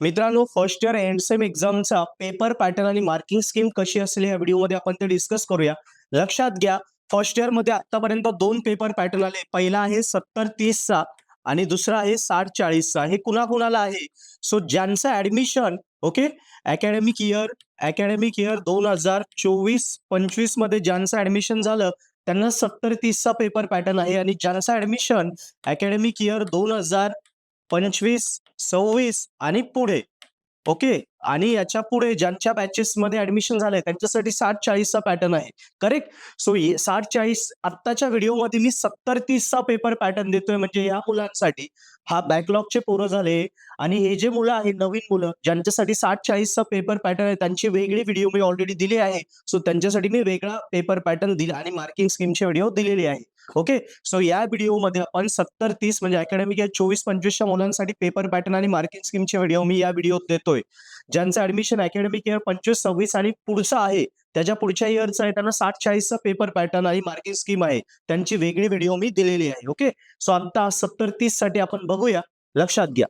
मित्रांनो, first year and sem एक्झामचा paper pattern आणि मार्किंग स्कीम कशी असेल या व्हिडिओमध्ये आपण ते डिस्कस करूया. लक्षात घ्या, फर्स्ट इयर मध्ये आतापर्यंत दोन पेपर पॅटर्न आले. पहिला आहे 70-30 चा आणि दुसरा आहे 60-40 चा. हे कुणाकुणाला आहे? सो ज्यांचं ऍडमिशन ओके अकॅडमिक इयर 2024-25 मध्ये ज्यांचं ऍडमिशन झालं त्यांना 70-30 चा पेपर पॅटर्न आहे आणि ज्यांचं ऍडमिशन अकॅडमिक इयर 2025-26 आणि पुढे ओके आणि याच्या पुढे ज्यांच्या बॅचेस मध्ये ऍडमिशन झालंय त्यांच्यासाठी 60-40 चा पॅटर्न आहे. करेक्ट. सो 60-40 आत्ताच्या व्हिडिओमध्ये मी 70-30 चा पेपर पॅटर्न देतोय, म्हणजे या मुलांसाठी हा बॅकलॉगचे पोरं झाले आणि हे जे मुलं आहेत नवीन मुलं ज्यांच्यासाठी 60-40 चा पेपर पॅटर्न आहे त्यांची वेगळी व्हिडिओ मी ऑलरेडी दिली आहे. सो त्यांच्यासाठी मी वेगळा पेपर पॅटर्न दिला आणि मार्किंग स्कीमची व्हिडिओ दिलेली आहे. ओके. सो या व्हिडिओमध्ये आपण 70-30 म्हणजे अकॅडमिक इयर 24-25 च्या मुलांसाठी पेपर पॅटर्न आणि मार्किंग स्कीमची व्हिडिओ मी या व्हिडिओत देतोय. ज्यांचं ऍडमिशन अकॅडमिक इयर 25-26 आणि पुढचा आहे त्याच्या पुढच्या इयरचा आहे त्यांना 60-40 चा पेपर पॅटर्न आणि मार्किंग स्कीम आहे त्यांची वेगळी व्हिडिओ मी दिलेली आहे. ओके. सो आता 70-30 साठी आपण बघूया. लक्षात घ्या,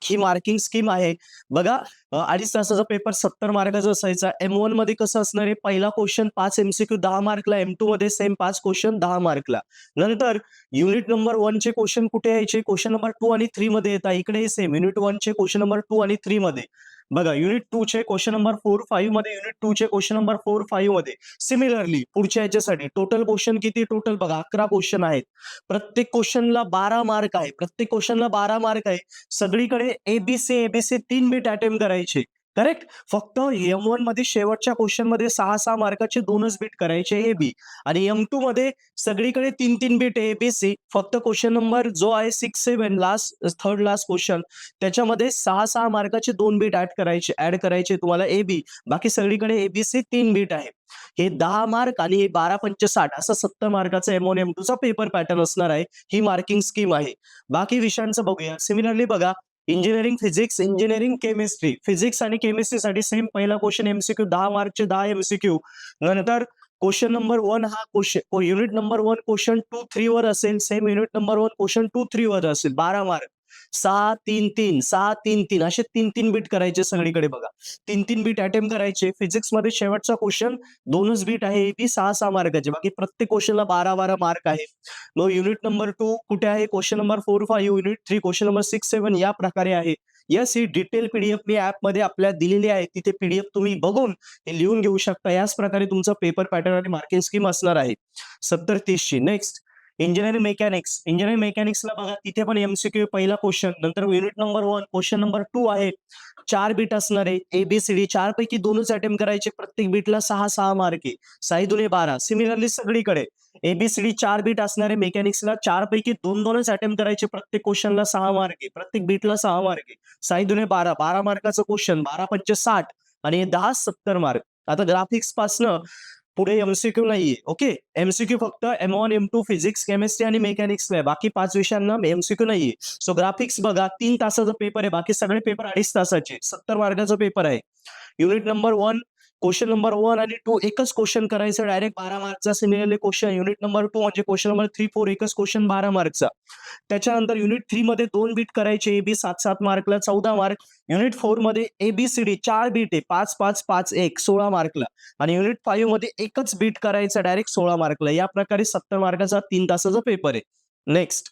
ही मार्किंग स्कीम आहे. बघा, 2.5 तासाचा पेपर 70 मार्काचा असायचा. M1 मध्ये कसं असणार आहे? पहिला क्वेश्चन 5 MCQ 10 मार्कला, M2 मध्ये सेम 5 क्वेश्चन 10 मार्कला. नंतर युनिट नंबर 1 चे क्वेश्चन कुठे यायचे? क्वेश्चन नंबर 2 आणि 3 मध्ये येतात. इकडे सेम युनिट 1 चे क्वेश्चन नंबर 2 आणि 3 मध्ये. बघा, युनिट 2 चे क्वेश्चन नंबर 4, 5 मध्ये, युनिट 2 चे क्वेश्चन नंबर 4, 5 मध्ये. सिमिलरली पुढच्या याच्यासाठी टोटल क्वेश्चन किती? टोटल बघा 11 क्वेश्चन आहेत. प्रत्येक क्वेश्चनला 12 मार्क आहे. प्रत्येक क्वेश्चनला 12 मार्क आहे. सगळीकडे एबीसी 3 बीट अटेम्प्ट करायचे. करेक्ट. फक्त M1 मध्ये शेवटच्या क्वेश्चन मध्ये 6 मार्काचे 2च बीट करायचे एबी आणि M2 मध्ये सगळीकडे 3 बीट एबीसी. फक्त क्वेश्चन नंबर जो आहे 6-7 लास्ट थर्ड लास्ट क्वेश्चन त्याच्यामध्ये 6 मार्काचे 2 बीट ऍड करायचे तुम्हाला एबी. बाकी सगळीकडे एबीसी 3 बीट आहे. हे 10 मार्क आणि हे 12-5 60 असं 70 मार्काचा M1 M2 चा पेपर पॅटर्न असणार आहे. ही मार्किंग स्कीम आहे. बाकी विषयांचं बघूया. सिमिलरली बघा, engineering physics, engineering chemistry, physics आणि केमिस्ट्रीसाठी सेम पहिला क्वेश्चन MCQ 10 मार्कचे 10 MCQ. नंतर क्वेश्चन नंबर 1 हा क्वेश्चन युनिट नंबर 1 क्वेश्चन 2-3 वर असेल. सेम युनिट नंबर 1 क्वेश्चन 2-3 वर असेल. 12 मार्क. 6-3-3 6-3-3 असे 3 बीट करायचे सगळीकडे. बघा, 3 बीट अटेम्प्ट करायचे. फिजिक्स मध्ये शेवटचा क्वेश्चन 2च बीट आहे. एबी 6 मार्काचे. बाकी प्रत्येक क्वेश्चनला 12 मार्क आहे. मग युनिट नंबर 2 कुठे आहे? Question number 4-5, unit 3 question number 6-7 या प्रकारे आहे. यस, ही डिटेल पीडीएफ मी ऍप मध्ये आपल्या दिलेली आहे. तिथे पीडीएफ तुम्ही बघून हे लिहून घेऊ शकता. याच प्रकारे तुमचा पेपर पॅटर्न आणि मार्किंग स्कीम असणार आहे 70-30 ची. नेक्स्ट, इंजिनिअरिंग मेकॅनिक्सला बघा, तिथे पण MCQ पहिला क्वेश्चन, नंतर युनिट नंबर 1 क्वेश्चन नंबर 2 आहे. 4 बीट असणार आहे. एबीसीडी 4 पैकी 2च अटेम्प्ट करायचे. प्रत्येक बीटला 6 मार्क आहे. 6 12. सिमिलरली सगळीकडे एबीसीडी 4 बीट असणार आहे. मेकॅनिक्सला 4 पैकी 2च अटेम्प्ट करायचे. प्रत्येक क्वेश्चनला 6 मार्क आहे. प्रत्येक बीटला 6 मार्क आहे. 6 12 मार्काचं क्वेश्चन, 12-5 60 आणि 10 70 मार्क. आता ग्राफिक्स पासनं पुढे MCQ नाहीये. ओके. MCQ फक्त M1 M2 फिजिक्स केमिस्ट्री आणि मेकॅनिक्सला आहे. बाकी 5 विषयांना MCQ नाहीये. सो ग्राफिक्स बघा, 3 तासाचा पेपर आहे. बाकी सगळे पेपर 2.5 तासाचे. 70 मार्काचा पेपर आहे. युनिट नंबर 1 क्वेश्चन नंबर 1 आणि 2 एकच क्वेश्चन करायचं डायरेक्ट 12 मार्कचा. सिमिलरली क्वेश्चन युनिट नंबर 2 म्हणजे क्वेश्चन नंबर 3-4 एकच क्वेश्चन 12 मार्कचा. त्याच्यानंतर युनिट 3 मध्ये 2 बीट करायचे. AB 7 मार्कला 14 mark. युनिट 4 मध्ये एबीसीडी 4 बीट आहे. 5-5-5-1 16 मार्कला आणि युनिट 5 मध्ये एकच बीट करायचं डायरेक्ट 16 मार्कला. या प्रकारे 70 मार्काचा 3 तासाचा पेपर आहे. नेक्स्ट,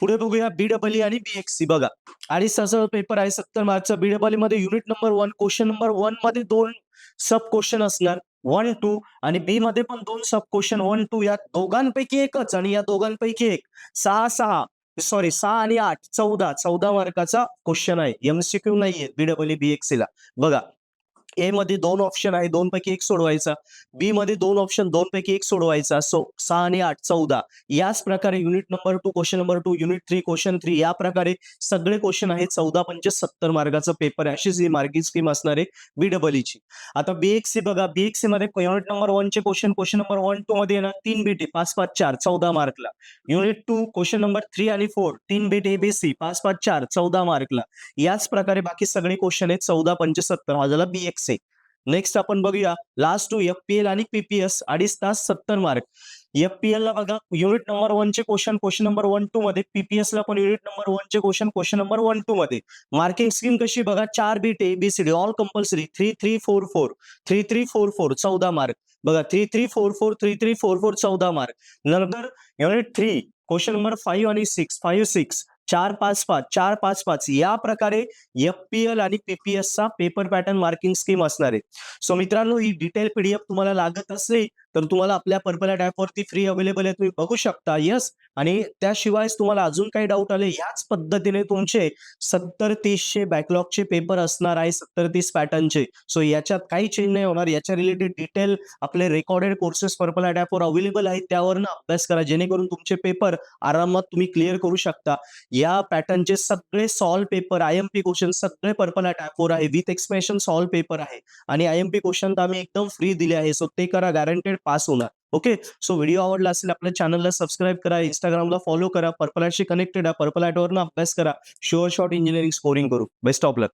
पुढे बघूया BEE आणि BXC. बघा, 2.5 तासाचा पेपर आहे 70 मार्कचा. BEE मध्ये युनिट नंबर 1 क्वेश्चन नंबर 1 मध्ये 2 सब क्वेश्चन असणार 1-2 आणि बी मध्ये पण 2 सब क्वेश्चन 1-2. या दोघांपैकी एकच आणि या दोघांपैकी एक. 6 आणि 8 14 मार्काचा क्वेश्चन आहे. MCQ नाहीये BEE BXC ला. बघा, ए मध्ये 2 ऑप्शन आहे, 2 पैकी 1 सोडवायचा. बी मध्ये 2 ऑप्शन, 2 पैकी 1 सोडवायचा. सो 6 आणि 8 14. याच प्रकारे unit number 2 question number 2, unit 3 question 3 या प्रकारे सगळे क्वेश्चन आहेत. 14-5 70 मार्काचा पेपर आहे. अशीच ही मार्किंग स्कीम असणार आहे BEE ची. आता BXC बघा, BXC मध्ये युनिट नंबर 1 चे क्वेश्चन नंबर 1-2 मध्ये येणार 3 बीट आहे. 5-5-4 14 मार्कला. युनिट 2 क्वेश्चन नंबर 3 आणि 4 3 बीट एबीसी 5-5-4 14 मार्कला. याच प्रकारे बाकी सगळे क्वेश्चन आहेत 14-5 70. हा झाला BXC. नेक्स्ट आपण बघूया लास्ट 2 FPL आणि PPS 2.5 तास 70 मार्क. FPL ला बघा युनिट नंबर 1 चे क्वेश्चन नंबर 1, 2 मध्ये, PPS ला पण युनिट नंबर 1 चे क्वेश्चन नंबर 1, 2 मध्ये. मार्किंग स्कीम कशी बघा 4 bit ABCD all compulsory 3 3 4 4 3 3 4 4 14 mark. बघा 3 3 4 4 3 3 4 4 14 मार्क. नंतर युनिट 3 क्वेश्चन नंबर 5 आणि 6 5 6 4 5 5 4 5 5 या प्रकारे FPL आणि PPS चा पेपर पॅटर्न मार्किंग स्कीम असणार आहे. सो मित्रांनो, ही डिटेल PDF तुम्हाला लागत असेल तर तुम्हाला आपल्या पर्पल ॲप वरती फ्री अवेलेबल आहे, तुम्ही बघू शकता. येस. आणि त्याशिवाय तुम्हाला अजून काही डाऊट आले ह्याच पद्धतीने तुमचे 70-30चे बॅकलॉगचे पेपर असणार आहे, 70-30 पॅटर्नचे. सो याच्यात काही चेंज नाही होणार. याच्या रिलेटेड डिटेल आपले रेकॉर्डेड कोर्सेस पर्पल ॲप वर अवेलेबल आहेत, त्यावरनं अभ्यास करा जेणेकरून तुमचे पेपर आरामात तुम्ही क्लिअर करू शकता. या पॅटर्नचे सगळे सॉल्व पेपर IMP क्वेश्चन सगळे पर्पल ॲप वर आहे, विथ एक्सप्लेनेशन सॉल्व पेपर आहे. आणि IMP क्वेश्चन तर आम्ही एकदम फ्री दिले आहे. सो ते करा, गॅरंटेड पास होणार. ओके. सो व्हिडिओ आवडला असेल आपल्या चॅनलला सबस्क्राईब करा, इंस्टाग्रामला फॉलो करा, पर्पल ॲपशी कनेक्टेड आहे, पर्पल ॲपवरनं अभ्यास करा. शुअर शॉट इंजिनिअरिंग स्कोरिंग करू. Best of luck.